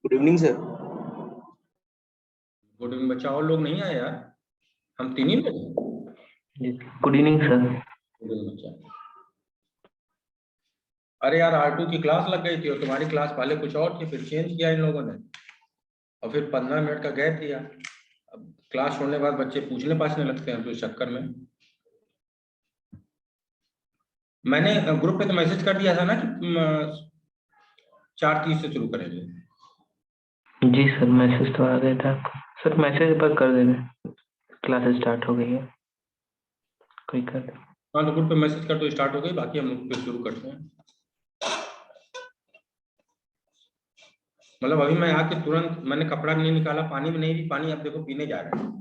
Good evening sir. Good evening बच्चा। और लोग नहीं आए यार, हम तीन ही लोग। Good evening sir. Good evening बच्चा। अरे यार R2 की क्लास लग गई थी और तुम्हारी क्लास पहले कुछ और थी, फिर चेंज किया इन लोगों ने और फिर 15 मिनट का गैप दिया। अब क्लास छोड़ने के बाद बच्चे पूछने पाछने लगते हैं तो इस चक्कर में मैंने ग्रुप पे तो मैसेज कर दिया था ना कि 4:30 से शुरू करेंगे। जी सर, मैसेज तो आ गया था आपको। सर मैसेज पर कर देना, क्लास स्टार्ट हो गई है। कोई कर। हाँ तो ग्रुप पे मैसेज कर तो स्टार्ट हो गई, बाकी हम लोग फिर शुरू करते हैं। मतलब अभी मैं आके तुरंत मैंने कपड़ा नहीं निकाला, पानी में नहीं भी, पानी अब देखो पीने जा रहे हैं।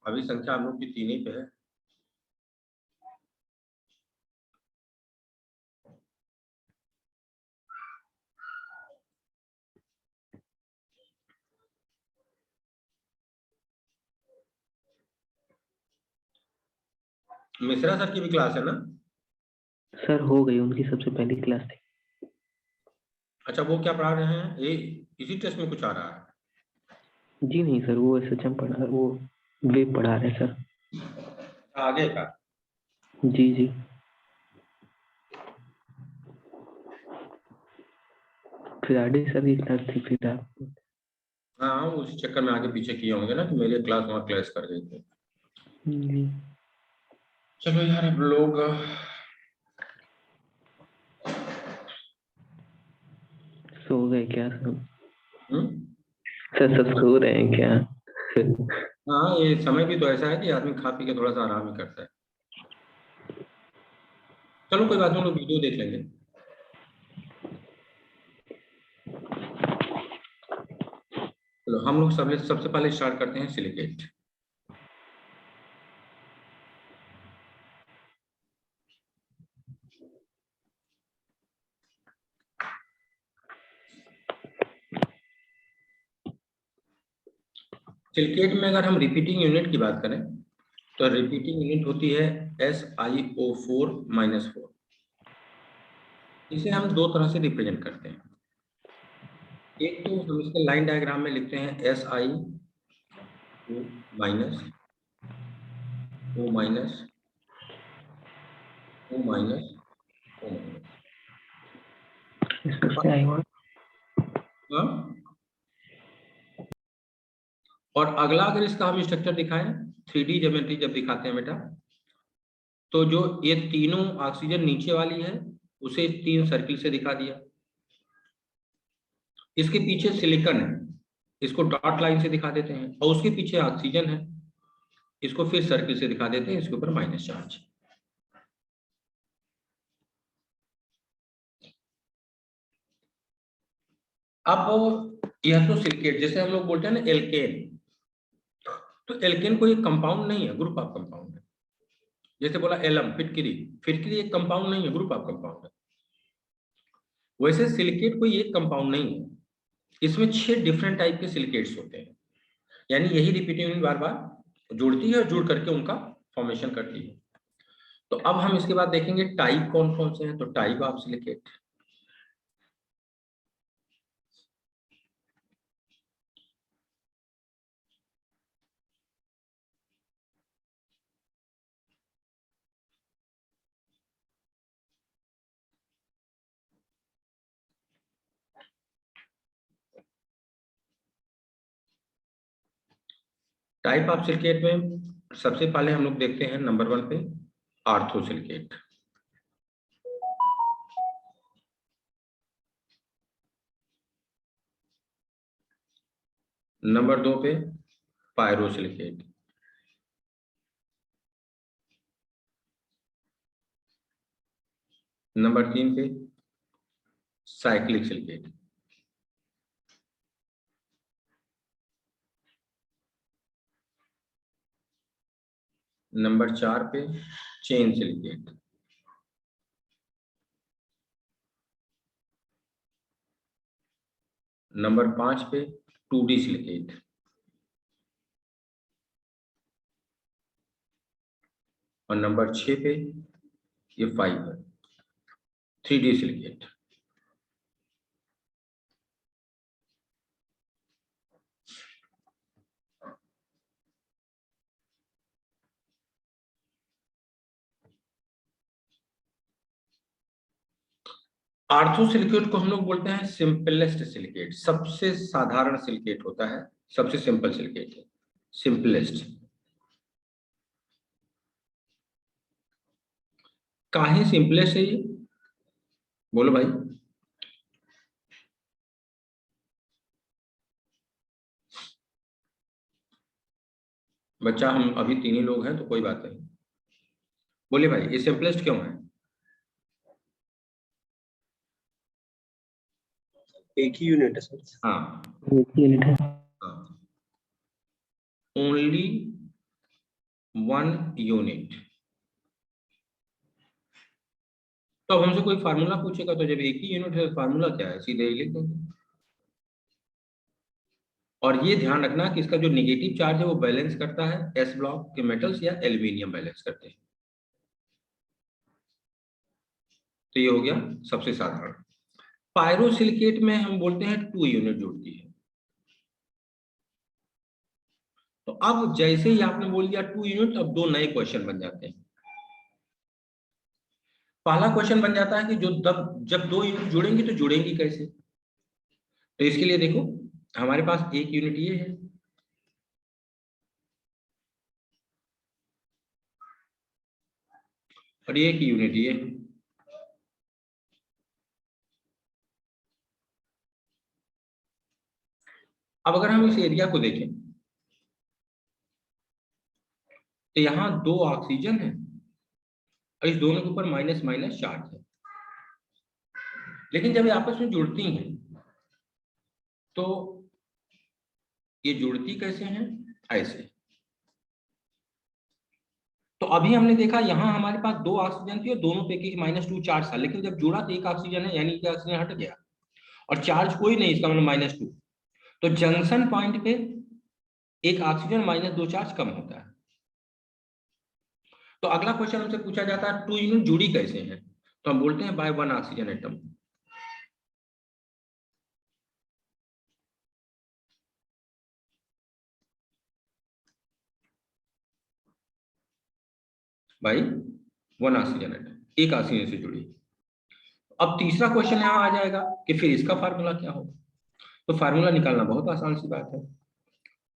अभी संख्या हम लोग की 3 ही पे है। मिश्रा सर की भी क्लास है ना? सर हो गई, उनकी सबसे पहली क्लास थी। अच्छा, वो क्या पढ़ा रहे हैं? ये इसी टेस्ट में कुछ आ रहा है? जी नहीं सर, वो SHM पढ़ा, वो वेब पढ़ा रहे सर। आगे का? जी जी। फिर आरडी सर की क्लास थी, फिर आप। हाँ, उसी चक्कर में आगे पीछे किए होंगे ना कि मेरी क्लास वहाँ क्लैश कर गई थी। जी। चलो यार, अब लोग सो गए क्या सब? हम्म। सर सब सो रहे हैं क्या? हाँ, ये समय भी तो ऐसा है कि आदमी खा पी के थोड़ा सा आराम ही करता है। चलो कोई बात नहीं, हम लोग वीडियो देख लेंगे। चलो हम लोग सबसे पहले स्टार्ट करते हैं सिलिकेट। सिलिकेट में अगर हम रिपीटिंग यूनिट की बात करें तो रिपीटिंग यूनिट होती है SiO4-4। इसे हम दो तरह से रिप्रेजेंट करते हैं। एक तो हम इसके लाइन डायग्राम में लिखते हैं Si O minus O minus O minus. इसमें से आई हुआ। हाँ? और अगला अगर इसका हम स्ट्रक्चर दिखाएं 3D ज्योमेट्री जब दिखाते हैं बेटा, तो जो ये तीनों ऑक्सीजन नीचे वाली है उसे 3 सर्किल से दिखा दिया। इसके पीछे सिलिकॉन है, इसको डॉट लाइन से दिखा देते हैं, और उसके पीछे ऑक्सीजन है, इसको फिर सर्किल से दिखा देते हैं, इसके ऊपर माइनस चार्ज। अब यह तो सिलिकेट, जैसे हम लोग बोलते हैं ना एल्केन, तो एल्केन कोई कंपाउंड नहीं है, ग्रुप ऑफ कंपाउंड है। जैसे बोला एलम, फिटकिरी, फिटकिरी एक कंपाउंड नहीं है, ग्रुप ऑफ कंपाउंड है। वैसे सिलिकेट कोई एक कंपाउंड नहीं है, इसमें 6 डिफरेंट टाइप के सिलिकेट्स होते हैं। यानी यही रिपीटिंग बार बार जुड़ती है और जुड़ करके उनका फॉर्मेशन करती है। तो अब हम इसके बाद देखेंगे टाइप कौन कौन से हैं। तो type of silicate, type of silicate में सबसे पहले हम लोग देखते हैं नंबर 1 पे आर्थो सिलिकेट। नंबर 2 पे पायरो सिलिकेट। नंबर 3 पे साइक्लिक सिलिकेट। नंबर 4 पे चेन सिलिकेट। नंबर 5 पे 2D सिलिकेट। और नंबर 6 पे ये 5 है 3D सिलिकेट। आर्थो सिलिकेट को हम लोग बोलते हैं सिंपलेस्ट सिलिकेट, सबसे साधारण सिलिकेट होता है, सबसे सिंपल सिलिकेट है, सिंपलेस्ट। काहे सिंपलेस्ट है ये, बोलो भाई। बच्चा हम अभी 3 ही लोग हैं तो कोई बात नहीं, बोलिए भाई ये सिंपलेस्ट क्यों है? एक ही यूनिट है सर। हाँ एक ही यूनिट है। Only 1 unit. तो अब हमसे कोई फार्मूला पूछेगा तो जब एक ही यूनिट है फार्मूला क्या है, सीधे ही लिख देंगे। और ये ध्यान रखना कि इसका जो निगेटिव चार्ज है वो बैलेंस करता है एस ब्लॉक के मेटल्स या एल्यूमिनियम बैलेंस करते हैं। तो ये हो गया सबसे साधारण। पायरोसिलिकेट में हम बोलते हैं 2 यूनिट जुड़ती है। तो अब जैसे ही आपने बोल दिया 2 यूनिट, अब 2 नए क्वेश्चन बन जाते हैं। पहला क्वेश्चन बन जाता है कि जो जब 2 यूनिट जुड़ेंगी तो जुड़ेंगी कैसे। तो इसके लिए देखो हमारे पास एक यूनिट ये है, और एक यूनिट ये है। अब अगर हम इस एरिया को देखें तो यहाँ 2 ऑक्सीजन है और इस दोनों के ऊपर माइनस माइनस चार्ज है। लेकिन जब ये आपस में जुड़ती हैं तो ये जुड़ती कैसे हैं, ऐसे। तो अभी हमने देखा यहाँ हमारे पास 2 ऑक्सीजन थी और दोनों पे की -2 चार्ज था, लेकिन जब जुड़ा तो एक ऑक्सीजन है यानी कि ऑक्सीजन हट गया और चार्ज कोई नहीं, इसका मतलब -2। तो जंक्शन पॉइंट पे एक ऑक्सीजन -2 चार्ज कम होता है। तो अगला क्वेश्चन हमसे पूछा जाता है 2 यूनिट जुड़ी कैसे हैं, तो हम बोलते हैं by 1 oxygen atom. By 1 oxygen atom, एक ऑक्सीजन से जुड़ी। अब तीसरा क्वेश्चन यहाँ आ जाएगा कि फिर इसका फार्मूला क्या होगा। तो फार्मूला निकालना बहुत आसान सी बात है,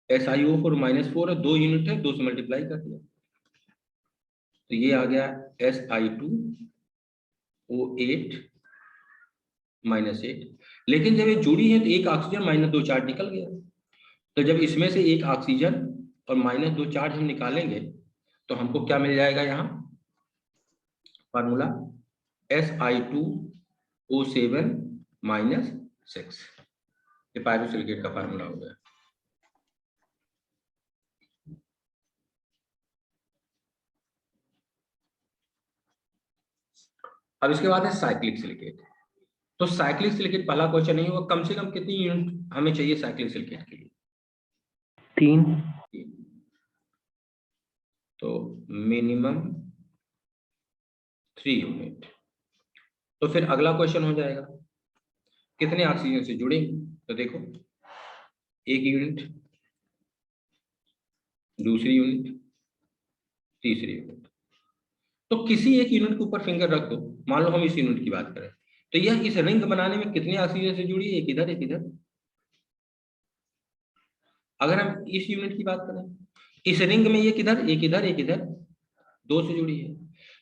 SiO4 -4 है, 2 यूनिट है, 2 से मल्टीप्लाई कर दिया तो ये आ गया Si2O8 -8। लेकिन जब ये जुड़ी है तो एक ऑक्सीजन -2 चार्ज निकल गया। तो जब इसमें से एक ऑक्सीजन और -2 चार्ज हम निकालेंगे तो हमको क्या मिल जाएगा, यहाँ फार्मूला Si2O7 -6। ये पायरोसिलिकेट का फार्मूला हो गया। अब इसके बाद है साइक्लिक सिलिकेट। तो साइक्लिक सिलिकेट पहला क्वेश्चन नहीं होगा, कम से कम कितनी यूनिट हमें चाहिए साइक्लिक सिलिकेट के लिए? 3। तो मिनिमम 3 यूनिट। तो फिर अगला क्वेश्चन हो जाएगा कितने ऑक्सीजन से जुड़ेंगे। तो देखो एक यूनिट, दूसरी यूनिट, तीसरी यूनिट। तो किसी एक यूनिट के ऊपर फिंगर रख दो, मान लो हम इस यूनिट की बात करें तो यह इस रिंग बनाने में कितने ऑक्सीजन से जुड़ी है, एक इधर एक इधर। अगर हम इस यूनिट की बात करें, इस रिंग में एक इधर एक इधर एक इधर, 2 से जुड़ी है।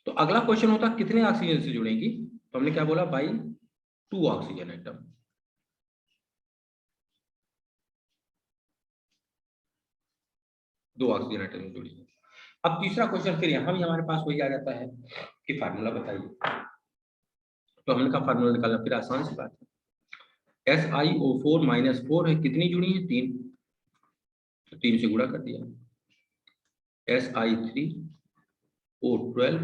तो अगला क्वेश्चन होता कितने ऑक्सीजन से जुड़ेंगी, तो हमने क्या बोला, बाई 2 ऑक्सीजन एटम। दो ऑक्सीजन एटम से जुड़ी है। अब तीसरा क्वेश्चन फिर यहाँ भी हमारे पास वही आ जाता है कि फार्मूला बताइए। तो हमने कहा फार्मूला निकालना, फिर आसान सी बात है। SiO4 -4 है, कितनी जुड़ी है, 3, तो 3 से गुणा कर दिया। Si3O12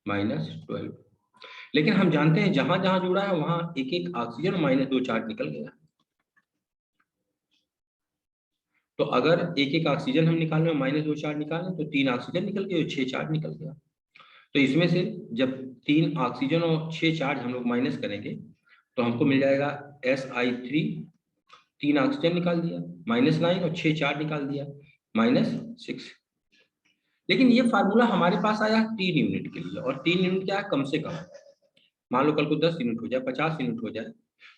-12, लेकिन हम जानते हैं जहां जहां जुड़ा है वहां एक एक ऑक्सीजन -2 चार्ज निकल गया। तो अगर एक एक ऑक्सीजन हम निकालने में -2 चार्ज निकालें तो 3 ऑक्सीजन निकल गए और 6 चार्ज निकल गया। तो इसमें से जब 3 ऑक्सीजन और 6 चार्ज हम लोग माइनस करेंगे तो हमको मिल जाएगा Si3, 3 ऑक्सीजन निकाल दिया, -9 और 6 चार्ज निकाल दिया, -6। लेकिन ये फार्मूला हमारे पास आया 3 यूनिट के लिए, और 3 यूनिट क्या है, कम से कम। मान लो कल को 10 यूनिट हो जाए, 50 यूनिट हो जाए,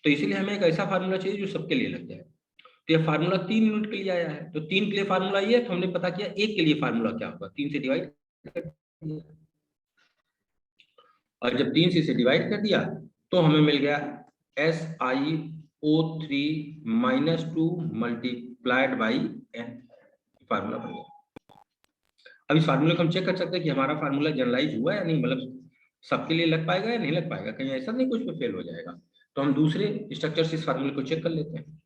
तो इसीलिए हमें एक ऐसा फार्मूला चाहिए जो सबके लिए लग जाए। तो ये फार्मूला 3 यूनिट के लिए आया है, तो 3 के लिए फार्मूला ये है, तो हमने पता किया एक के लिए फार्मूला क्या होगा, 3 से डिवाइड कर दिया। और जब 3 से डिवाइड कर दिया तो हमें मिल गया SiO3 -2 multiplied by n, formula बन गया। अब इस फार्मूले को हम चेक कर सकते हैं कि हमारा फार्मूला जनरलाइज हुआ या नहीं, मतलब सबके लिए लग पाएगा या नहीं लग पाएगा, कहीं ऐसा नहीं कुछ पे फेल हो जाएगा। तो हम दूसरे स्ट्रक्चर से इस फार्मूले को चेक कर लेते हैं।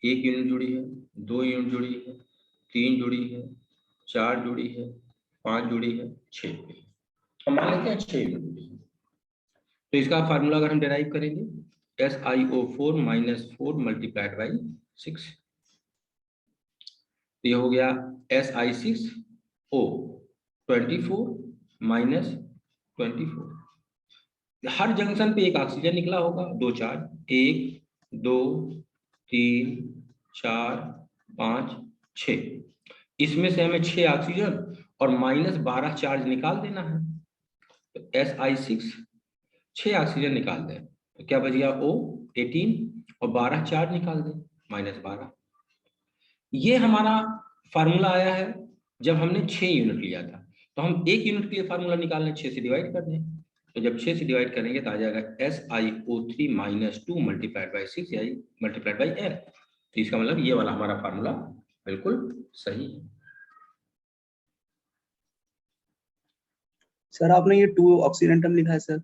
1 यूनिट जुड़ी है, 2 यूनिट जुड़ी है, 3 जुड़ी है, 4 जुड़ी है, 5 जुड़ी है, 6 जुड़ी है। हम मान लेते हैं 6 यूनिट जुड़ी है। तो इसका फार्मूला अगर हम डिराइव करेंगे, SiO4 -4 मल्टीप्लाइड बाई 6, ये हो गया Si6O24 -24। हर जंक्शन पे एक ऑक्सीजन निकला होगा, 2 चार्ज, 1 2 3 4 5 6। इसमें से हमें 6 ऑक्सीजन और -12 चार्ज निकाल देना है। तो Si6 6 ऑक्सीजन निकाल दें तो क्या बच गया, O18, और 12 चार्ज निकाल दें, -12। ये हमारा फार्मूला आया है जब हमने 6 यूनिट लिया था। तो हम 1 यूनिट के लिए फार्मूला निकालना, 6 से डिवाइड कर दें, तो जब 6 से डिवाइड करेंगे तो आ जाएगा SiO3 -2 मल्टीप्लाइड बाई 6 या मल्टीप्लाइड बाई n। तो इसका मतलब ये वाला हमारा फार्मूला बिल्कुल सही है। सर आपने ये 2 ऑक्सीजन एटम लिखा है सर?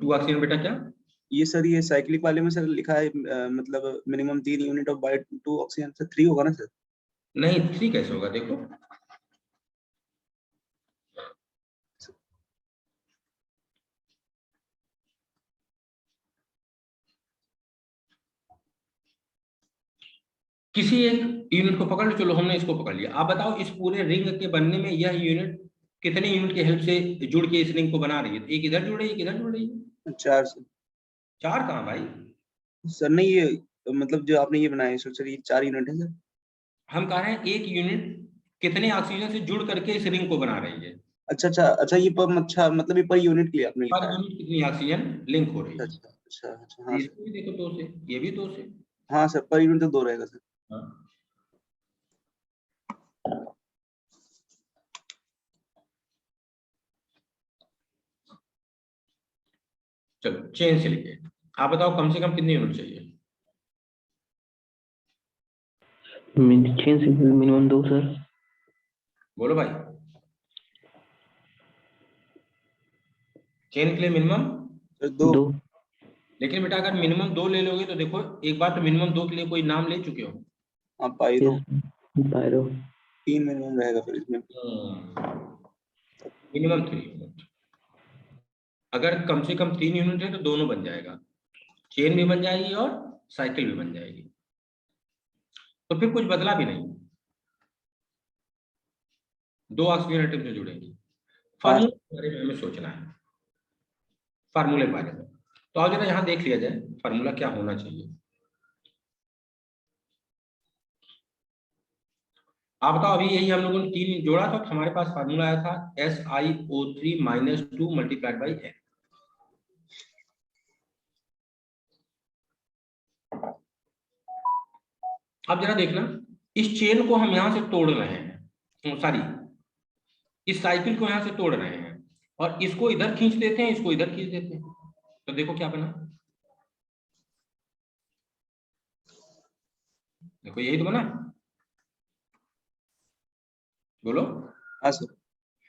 2 ऑक्सीजन बेटा क्या? ये सर ये साइक्लिक वाले में सर लिखा है मतलब minimum 3 unit of by 2 oxygen, sir 3 होगा ना सर? नहीं, 3 कैसे होगा, देखो किसी एक यूनिट को पकड़ लो, चलो हमने इसको पकड़ लिया। आप बताओ इस पूरे रिंग के बनने में यह यूनिट कितने यूनिट की हेल्प से जुड़ के इस रिंग को बना रही है? तो एक इधर जुड़ रही है, एक इधर जुड़ रही है। 4 सर। 4 कहाँ भाई? सर नहीं, ये मतलब जो आपने ये बनाया है सर, ये 4 यूनिट है सर। हम कह रहे हैं एक यूनिट कितने ऑक्सीजन से जुड़ करके इस रिंग को बना रही है। अच्छा अच्छा अच्छा, ये पर अच्छा मतलब ये पर यूनिट के लिए आपने पर लिखा है। यूनिट कितनी ऑक्सीजन लिंक हो रही है। अच्छा अच्छा अच्छा, हाँ सर। इसको भी देखो 2 से, ये भी 2 से। हाँ सर, पर यूनिट तो 2 रहेगा सर। हाँ। चलो चेन से लिखे, आप बताओ कम से कम कितनी यूनिट चाहिए? चेन से मिनिमम 2 सर। बोलो भाई, चेन के लिए मिनिमम सर 2। 2। लेकिन बेटा अगर मिनिमम 2 ले लोगे तो देखो एक बार तो मिनिमम 2 के लिए कोई नाम ले चुके हो। हाँ पायरो। पायरो। 3 मिनिमम रहेगा फिर इसमें। Minimum 3 unit. अगर कम से कम 3 यूनिट है तो दोनों बन जाएगा, चेन भी बन जाएगी और साइकिल भी बन जाएगी। तो फिर कुछ बदला भी नहीं, 2 ऑक्सीजन एटम से जुड़ेंगी। हाँ फार्मूले के बारे में हमें सोचना है, फार्मूले के बारे में। तो आज जरा यहाँ देख लिया जाए फार्मूला क्या होना चाहिए। आप बताओ, अभी यही हम लोगों ने 3 जोड़ा था तो हमारे पास फार्मूला आया था SiO3 -2 मल्टीप्लाइड बाई n। अब जरा देखना, इस चेन को हम यहां से तोड़ रहे हैं, सॉरी इस साइकिल को यहां से तोड़ रहे हैं और इसको इधर खींच देते हैं, इसको इधर खींच देते हैं, तो देखो क्या बना। देखो यही तो बना, बोलो। हाँ सर।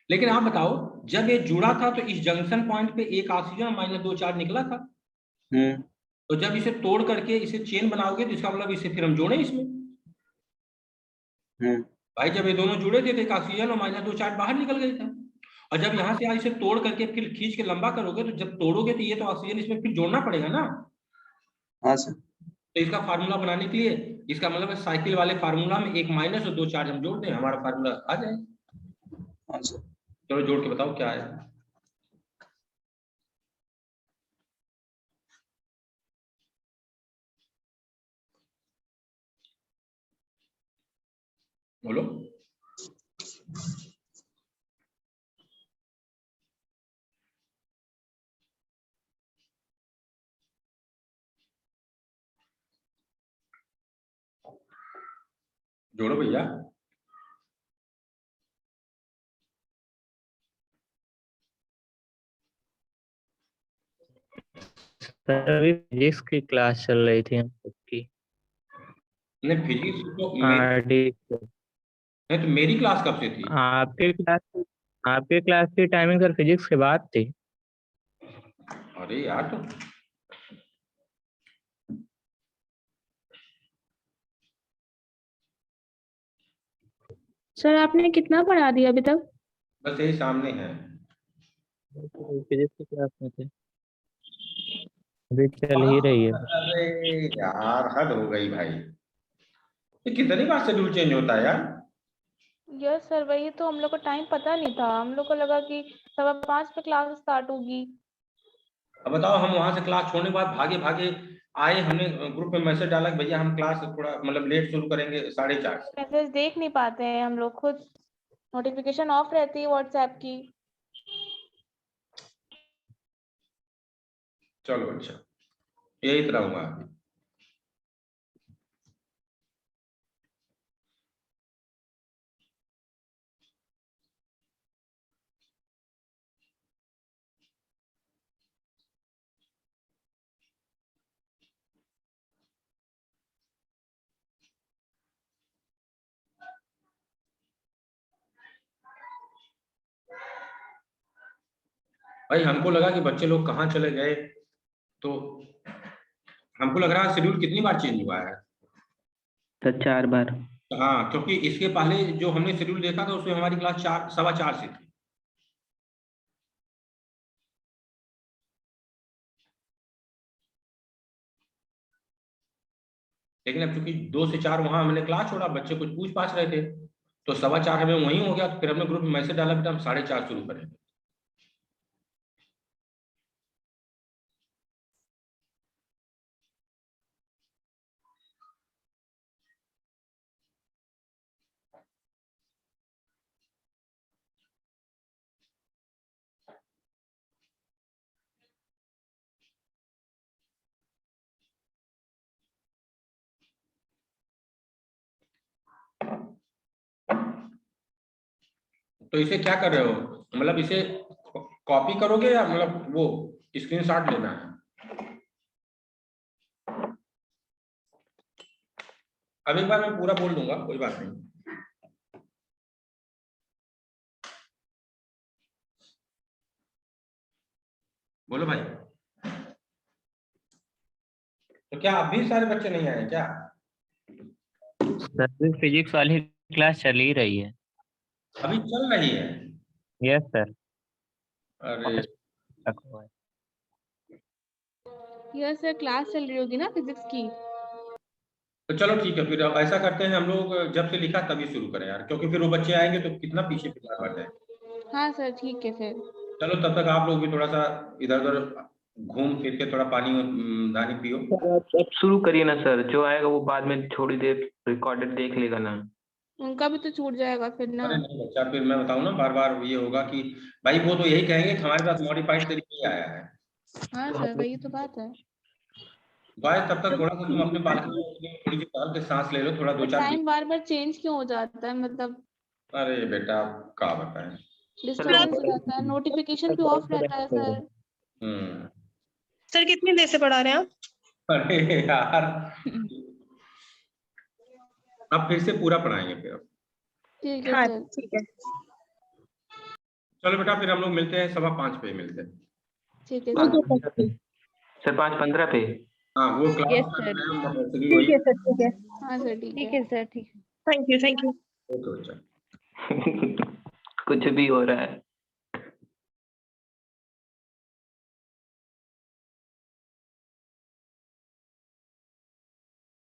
लेकिन आप बताओ, जब ये जुड़ा था तो इस जंक्शन पॉइंट पे एक ऑक्सीजन -2 चार्ज निकला था। तो जब इसे तोड़ करके इसे चेन बनाओगे तो इसका मतलब इसे फिर हम जोड़े इसमें। भाई जब ये दोनों जुड़े थे तो एक ऑक्सीजन और -2 चार्ज बाहर निकल गया था, और जब यहाँ से इसे तोड़ करके फिर खींच के लंबा करोगे तो जब तोड़ोगे तो ये तो ऑक्सीजन इसमें फिर जोड़ना पड़ेगा ना। हाँ सर। तो इसका फार्मूला बनाने के लिए, इसका मतलब साइकिल वाले फार्मूला में एक माइनस और 2 चार्ज हम जोड़ दें, हमारा फार्मूला आ जाए। हाँ सर। चलो जोड़ के बताओ क्या है। बोलो। जोड़ो भैया। सर अभी फिजिक्स की क्लास चल रही थी हम सबकी। नहीं फिजिक्स तो आरडी नहीं, तो मेरी क्लास कब से थी? आपके क्लास की टाइमिंग सर फिजिक्स के बाद थी। अरे यार, तो सर आपने कितना पढ़ा दिया अभी तक? बस यही सामने है। फिजिक्स की क्लास में थे, अभी चल ही रही है। अरे यार हद हो गई भाई, ये कितनी बार शेड्यूल चेंज होता है यार। यस सर, वही तो हम लोग को टाइम पता नहीं था, हम लोग को लगा कि 5:15 पे क्लास स्टार्ट होगी। अब बताओ, हम वहां से क्लास छोड़ने के बाद भागे भागे आए, हमने ग्रुप में मैसेज डाला कि भैया हम क्लास थोड़ा मतलब लेट शुरू करेंगे 4:30 से। मैसेज देख नहीं पाते हैं हम लोग खुद, नोटिफिकेशन ऑफ रहती है व्हाट्सएप की। चलो अच्छा, यही तरह हुआ अभी। भाई हमको लगा कि बच्चे लोग कहाँ चले गए, तो हमको लग रहा है शेड्यूल कितनी बार चेंज हुआ है। सर 4 बार। हाँ, क्योंकि इसके पहले जो हमने शेड्यूल देखा था उसमें हमारी क्लास 4, 4:15 से थी। लेकिन अब चूंकि 2 से 4 वहां हमने क्लास छोड़ा, बच्चे कुछ पूछ पाछ रहे थे, तो 4:15 हमें वहीं हो गया, तो फिर हमने ग्रुप में मैसेज डाला बेटा हम 4:30 शुरू करेंगे। तो इसे क्या कर रहे हो, मतलब इसे कॉपी करोगे या मतलब वो स्क्रीनशॉट लेना है? अब एक बार मैं पूरा बोल दूंगा, कोई बात नहीं। बोलो भाई। तो क्या अब भी सारे बच्चे नहीं आए क्या? सर फिजिक्स वाली क्लास चल ही रही है। अभी चल रही है? Yes sir. अरे यस सर, क्लास चल रही होगी ना फिजिक्स की। तो चलो ठीक है, फिर अब ऐसा करते हैं हम लोग, जब से लिखा तभी शुरू करें यार, क्योंकि फिर वो बच्चे आएंगे तो कितना पीछे पीछे बढ़ जाए। हाँ सर ठीक है फिर। चलो तब तक आप लोग भी थोड़ा सा इधर उधर घूम फिर के थोड़ा पानी दानी पियो। सर अब शुरू करिए ना सर, जो आएगा वो बाद में थोड़ी देर रिकॉर्डेड देख लेगा ना। उनका भी तो छूट जाएगा फिर ना। अरे नहीं बच्चा, फिर मैं बताऊँ ना, बार बार ये होगा कि भाई वो तो यही कहेंगे कि हमारे पास मॉडिफाइड तरीके ही आया है। हाँ तो सर हम वही तो बात है। बॉयज तब तक थोड़ा सा तुम अपने बालकनी में थोड़ी सी टहल के सांस ले लो, थोड़ा 2-4 टाइम बार बार चेंज क्यों हो जाता है, मतलब अरे बेटा क्या बताएं। डिस्टर्बेंस हो जाता है, नोटिफिकेशन भी ऑफ रहता है सर। हम्म। सर कितनी देर से पढ़ा रहे हैं आप? अरे यार अब फिर से पूरा पढ़ाएंगे फिर अब। ठीक है हाँ सर। ठीक है। चलो बेटा फिर हम लोग मिलते हैं 5:15 पे मिलते हैं। ठीक है पाँच सर। पंद्रह पे सर, 5:15 पे। हाँ वो क्लास Yes, का sir. टाइम वैसे भी ठीक वही। है सर, ठीक है। हाँ सर ठीक ठीक है। है सर, ठीक है। Thank you, thank you. Okay बच्चा। कुछ भी हो रहा है।